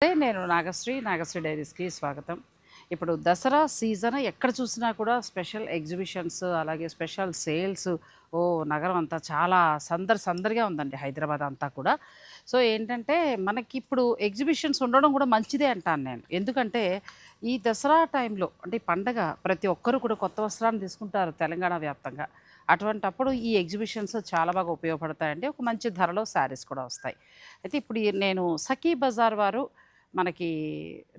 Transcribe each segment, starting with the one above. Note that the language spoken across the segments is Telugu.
నేను నాగశ్రీ డైరీస్‌కి స్వాగతం. ఇప్పుడు దసరా సీజన్ ఎక్కడ చూసినా కూడా స్పెషల్ ఎగ్జిబిషన్స్, అలాగే స్పెషల్ సేల్స్. నగరం అంతా చాలా సందడిగా ఉందండి హైదరాబాద్ అంతా కూడా. సో, ఏంటంటే మనకిప్పుడు ఎగ్జిబిషన్స్ ఉండడం కూడా మంచిదే అంటాను నేను. ఎందుకంటే ఈ దసరా టైంలో అంటే ఈ పండగ ప్రతి ఒక్కరు కూడా కొత్త వస్త్రాన్ని తీసుకుంటారు తెలంగాణ వ్యాప్తంగా. అటువంటప్పుడు ఈ ఎగ్జిబిషన్స్ చాలా బాగా ఉపయోగపడతాయండి. ఒక మంచి ధరలో శారీస్ కూడా వస్తాయి. అయితే ఇప్పుడు నేను సఖీ బజార్ వారు మనకి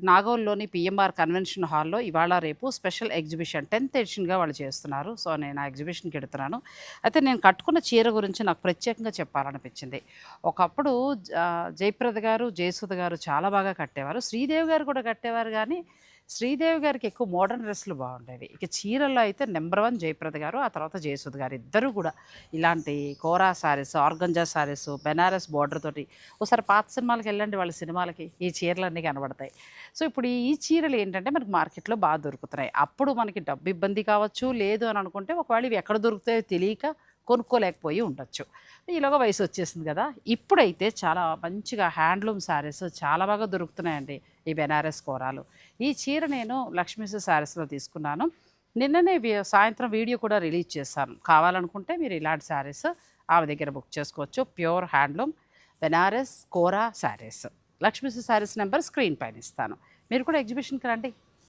నాగోల్‌లోని పీఎంఆర్ కన్వెన్షన్ హాల్‌లో ఇవాళ, రేపు స్పెషల్ ఎగ్జిబిషన్ 10థ్ ఎడిషన్‌గా వాళ్ళు చేస్తున్నారు. సో, నేను ఆ ఎగ్జిబిషన్‌కెడుతున్నాను. అయితే నేను కట్టుకున్న చీర గురించి నాకు ప్రత్యేకంగా చెప్పాలనిపించింది. ఒకప్పుడు జయప్రద గారు, జయసుధ గారు చాలా బాగా కట్టేవారు. శ్రీదేవి గారు కూడా కట్టేవారు గానీ, శ్రీదేవి గారికి ఎక్కువ మోడర్న్ డ్రెస్సులు బాగుండేవి. ఇక చీరల్లో అయితే నంబర్ 1 జయప్రద గారు, ఆ తర్వాత జయసుధ గారు. ఇద్దరూ కూడా ఇలాంటి కోరా శారీస్, ఆర్గంజా శారీస్, బెనారస్ బోర్డర్ తోటి ఒకసారి పాత సినిమాలకెళ్ళండి వాళ్ళ సినిమాలకి. ఈ చీరలన్నీ కనబడతాయి. సో, ఇప్పుడు ఈ చీరలు ఏంటంటే మనకు మార్కెట్‌లో బాగా దొరుకుతున్నాయి. అప్పుడు మనకి డబ్బు ఇబ్బంది కావచ్చు, లేదు అని అనుకుంటే ఒకవేళ ఇవి ఎక్కడ దొరుకుతాయో తెలియక కొనుక్కోలేకపోయి ఉండొచ్చు. ఈలోగా వయసొచ్చేసింది గదా! ఇప్పుడైతే చాలా మంచిగా హ్యాండ్లూమ్ శారీస్ చాలా బాగా దొరుకుతున్నాయండి. ఈ బెనారస్ కోరాలు. ఈ చీర నేను లక్ష్మీస్ శారీస్‌లో తీసుకున్నాను. నిన్ననే సాయంత్రం వీడియో కూడా రిలీజ్ చేశాను. కావాలనుకుంటే మీరు ఇలాంటి శారీస్ ఆమె దగ్గర బుక్ చేసుకోవచ్చు. ప్యూర్ హ్యాండ్లూమ్ బెనారస్ కోరా శారీస్. లక్ష్మీస్ శారీస్ నంబర్ స్క్రీన్ పైన ఇస్తాను. మీరు కూడా ఎగ్జిబిషన్‌కి రండి.